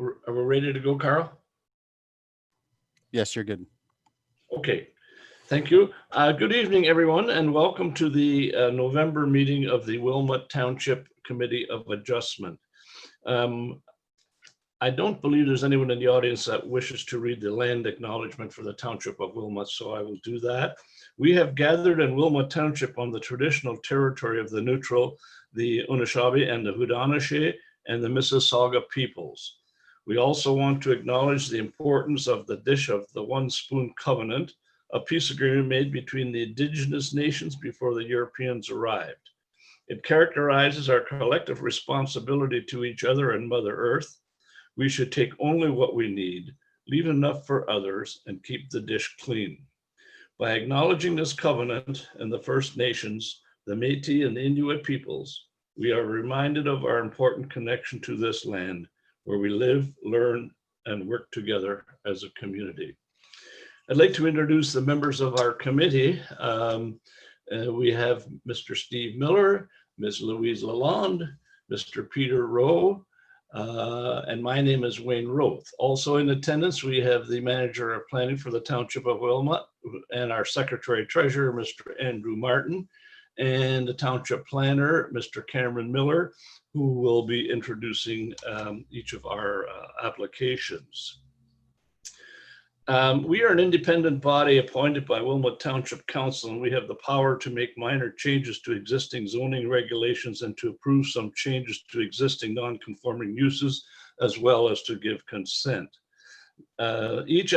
Are we ready to go, Carl? Yes, you're good. Okay, thank you. Good evening, everyone, and welcome to the November meeting of the Wilmot Township Committee of Adjustment. I don't believe there's anyone in the audience that wishes to read the land acknowledgement for the Township of Wilmot, so I will do that. We have gathered in Wilmot Township on the traditional territory of the Neutral, the Anishinaabe and the Haudenosaunee and the Mississauga peoples. We also want to acknowledge the importance of the Dish of the One Spoon Covenant, a peace agreement made between the indigenous nations before the Europeans arrived. It characterizes our collective responsibility to each other and Mother Earth. We should take only what we need, leave enough for others, and keep the dish clean. By acknowledging this covenant and the First Nations, the Métis and the Inuit peoples, we are reminded of our important connection to this land, where we live, learn, and work together as a community. I'd like to introduce the members of our committee. We have Mr. Steve Miller, Ms. Louise Lalonde, Mr. Peter Rowe, and my name is Wayne Roth. Also in attendance, we have the Manager of Planning for the Township of Wilmot and our Secretary Treasurer, Mr. Andrew Martin, and the Township Planner, Mr. Cameron Miller, who will be introducing each of our applications. We are an independent body appointed by Wilmot Township Council, and we have the power to make minor changes to existing zoning regulations and to approve some changes to existing non-conforming uses, as well as to give consent. Each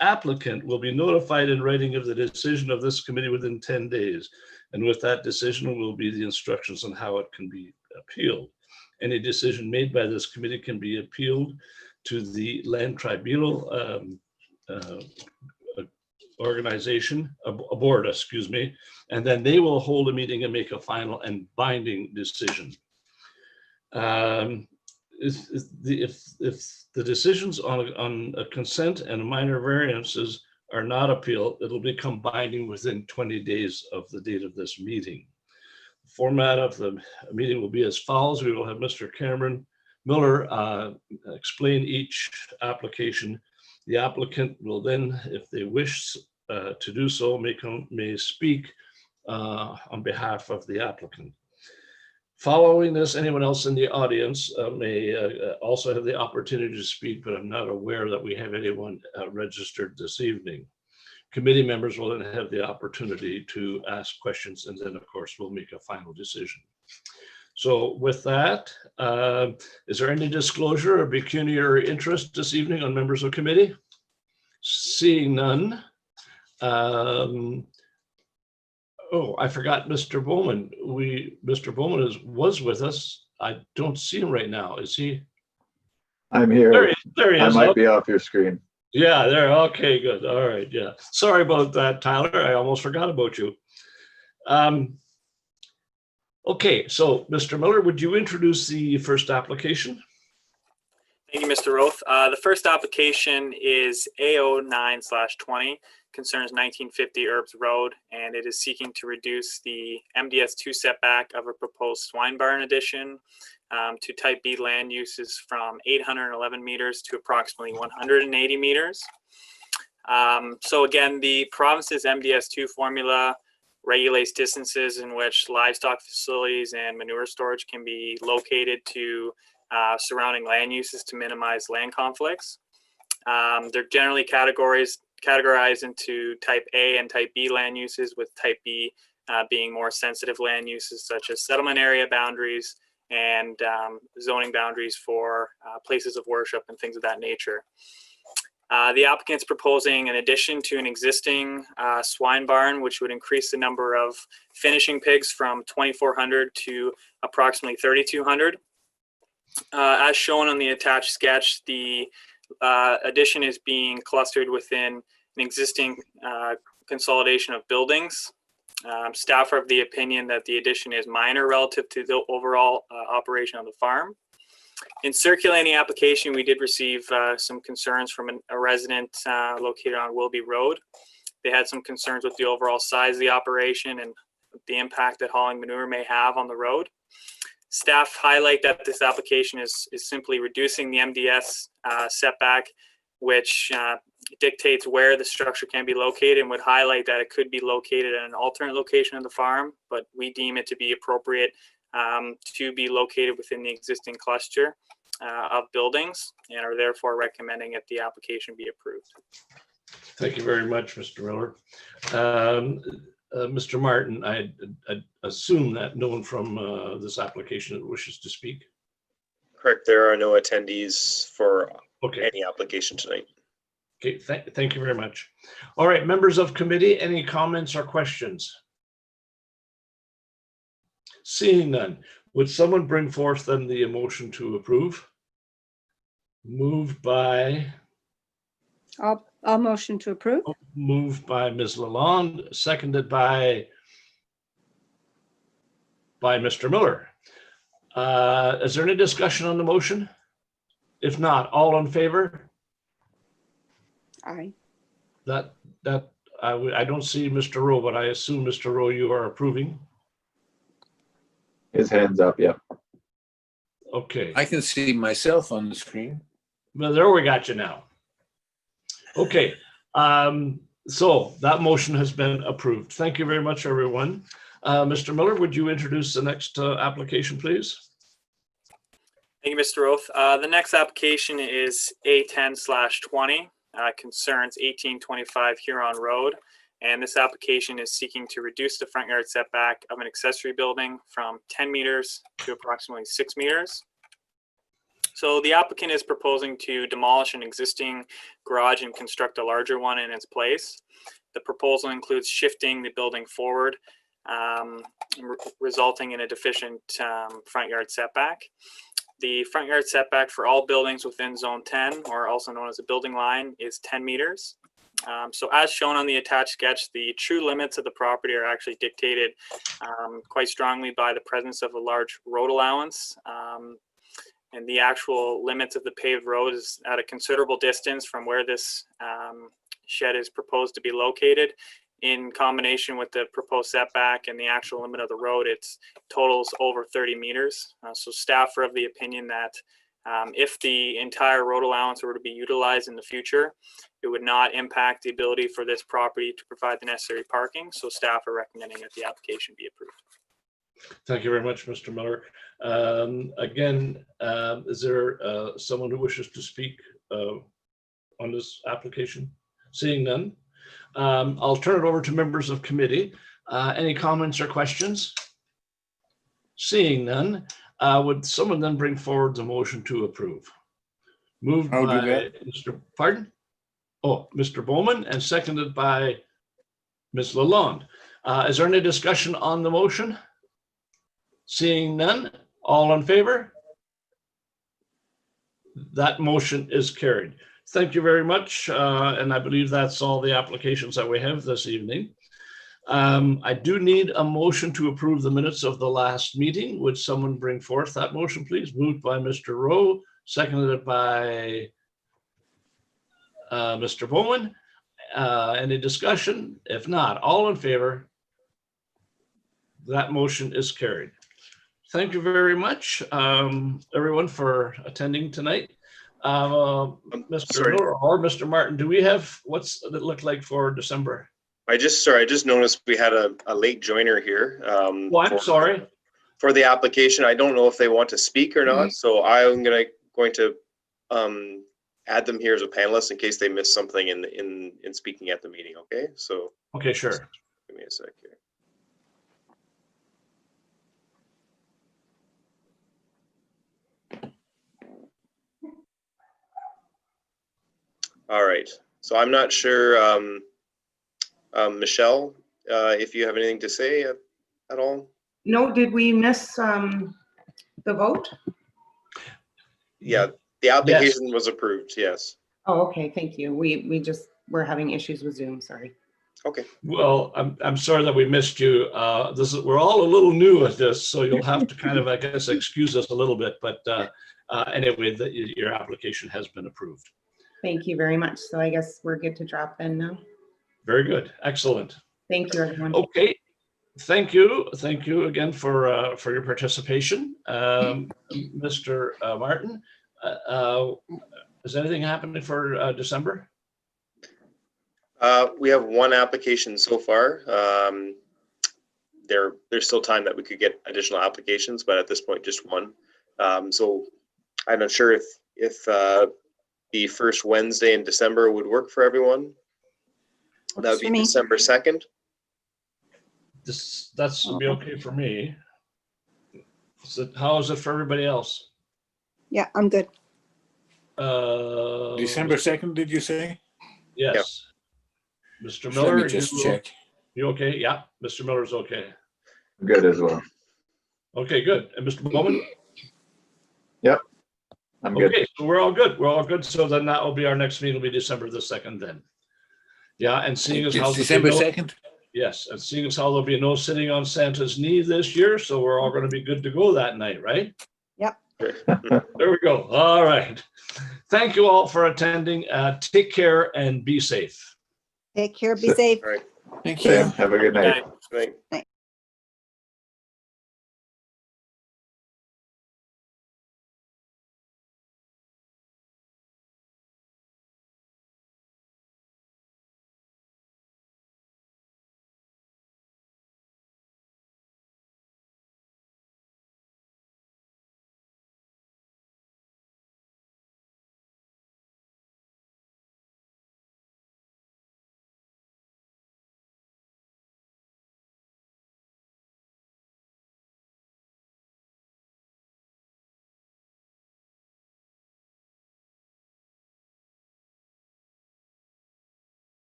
applicant will be notified in writing of the decision of this committee within 10 days. And with that decision will be the instructions on how it can be appealed. Any decision made by this committee can be appealed to the Land Tribunal organization, a board, excuse me, and then they will hold a meeting and make a final and binding decision. If the decisions on a consent and minor variances are not appealed, it'll become binding within 20 days of the date of this meeting. The format of the meeting will be as follows. We will have Mr. Cameron Miller explain each application. The applicant will then, if they wish to do so, may speak on behalf of the applicant. Following this, anyone else in the audience may also have the opportunity to speak, but I'm not aware that we have anyone registered this evening. Committee members will then have the opportunity to ask questions, and then of course we'll make a final decision. So with that, is there any disclosure or pecuniary interest this evening on members of committee? Seeing none. Oh, I forgot Mr. Bowman. Mr. Bowman was with us. I don't see him right now. Is he? I'm here. There he is. I might be off your screen. Yeah, there. Okay, good. All right. Yeah. Sorry about that, Tyler. I almost forgot about you. Okay, so Mr. Miller, would you introduce the first application? Thank you, Mr. Roth. The first application is A09/20, concerns 1950 Erbs Road, and it is seeking to reduce the MDS2 setback of a proposed swine barn addition to type B land uses from 811 meters to approximately 180 meters. So again, the province's MDS2 formula regulates distances in which livestock facilities and manure storage can be located to surrounding land uses to minimize land conflicts. They're generally categorized into type A and type B land uses, with type B being more sensitive land uses such as settlement area boundaries and zoning boundaries for places of worship and things of that nature. The applicant's proposing an addition to an existing swine barn, which would increase the number of finishing pigs from 2,400 to approximately 3,200. As shown on the attached sketch, the addition is being clustered within an existing consolidation of buildings. Staff are of the opinion that the addition is minor relative to the overall operation of the farm. In circulating the application, we did receive some concerns from a resident located on Wilby Road. They had some concerns with the overall size of the operation and the impact that hauling manure may have on the road. Staff highlight that this application is simply reducing the MDS setback, which dictates where the structure can be located, and would highlight that it could be located at an alternate location of the farm, but we deem it to be appropriate to be located within the existing cluster of buildings, and are therefore recommending that the application be approved. Thank you very much, Mr. Miller. Mr. Martin, I assume that no one from this application wishes to speak. Correct. There are no attendees for Okay. any application tonight. Okay, thank you very much. All right, members of committee, any comments or questions? Seeing none, would someone bring forth then the motion to approve? Moved by I'll motion to approve. Moved by Ms. Lalonde, seconded by Mr. Miller. Is there any discussion on the motion? If not, all in favor? Aye. I don't see Mr. Rowe, but I assume, Mr. Rowe, you are approving. His hand's up, yeah. Okay, I can see myself on the screen. well, there we got you now. Okay, so that motion has been approved. Thank you very much, everyone. Mr. Miller, would you introduce the next application, please? Thank you, Mr. Roth. The next application is A10/20, concerns 1825 Huron Road. And this application is seeking to reduce the front yard setback of an accessory building from 10 meters to approximately 6 meters. So the applicant is proposing to demolish an existing garage and construct a larger one in its place. The proposal includes shifting the building forward, resulting in a deficient front yard setback. The front yard setback for all buildings within Zone 10, or also known as a building line, is 10 meters. So as shown on the attached sketch, the true limits of the property are actually dictated quite strongly by the presence of a large road allowance. And the actual limits of the paved road is at a considerable distance from where this shed is proposed to be located. In combination with the proposed setback and the actual limit of the road, it totals over 30 meters. So staff are of the opinion that if the entire road allowance were to be utilized in the future, it would not impact the ability for this property to provide the necessary parking. So staff are recommending that the application be approved. Thank you very much, Mr. Miller. Again, is there someone who wishes to speak on this application? Seeing none, I'll turn it over to members of committee. Any comments or questions? Seeing none, would someone then bring forward the motion to approve? Moved I'll by do that. Mr. Bowman, and seconded by Ms. Lalonde. Is there any discussion on the motion? Seeing none, all in favor? That motion is carried. Thank you very much. And I believe that's all the applications that we have this evening. I do need a motion to approve the minutes of the last meeting. Would someone bring forth that motion, please? Moved by Mr. Rowe, seconded by Mr. Bowman. Any discussion? If not, all in favor? That motion is carried. Thank you very much, everyone, for attending tonight. Mr. Miller or Mr. Martin, do we have, what's it look like for December? I just noticed we had a late joiner here. I'm sorry. For the application. I don't know if they want to speak or not. So I'm going to add them here as a panelist in case they miss something in speaking at the meeting. Okay. So. Okay, sure. Give me a sec here. All right. So I'm not sure, Michelle, if you have anything to say at all. No, did we miss the vote? Yeah, the application was approved. Yes. Oh, okay, thank you. We're having issues with Zoom, sorry. Okay. Well, I'm sorry that we missed you. We're all a little new at this, so you'll have to kind of, I guess, excuse us a little bit. But anyway, your application has been approved. Thank you very much. So I guess we're good to drop then now. Very good. Excellent. Thank you, everyone. Okay. Thank you. Thank you again for your participation. Mr. Martin, is anything happening for December? We have one application so far. There's still time that we could get additional applications, but at this point, just one. So I'm not sure if the first Wednesday in December would work for everyone. That would Works be for me. December 2nd. That's be okay for me. How is it for everybody else? Yeah, I'm good. December 2nd, did you say? Yes. Mr. Let Miller, me just check. you okay? Yeah, Mr. Miller's okay. Good as well. Okay, good. And Mr. Bowman? I'm good. Okay, so we're all good. We're all good. So then that will be our next meeting will be December the 2nd then. Yeah, and seeing as how It's December there'll be 2nd? yes, and seeing as how there'll be no sitting on Santa's knee this year, so we're all going to be good to go that night, right? There we go. All right. Thank you all for attending. Take care and be safe. Take care, be safe. All right. Thank Sam, you. have a good night. Right.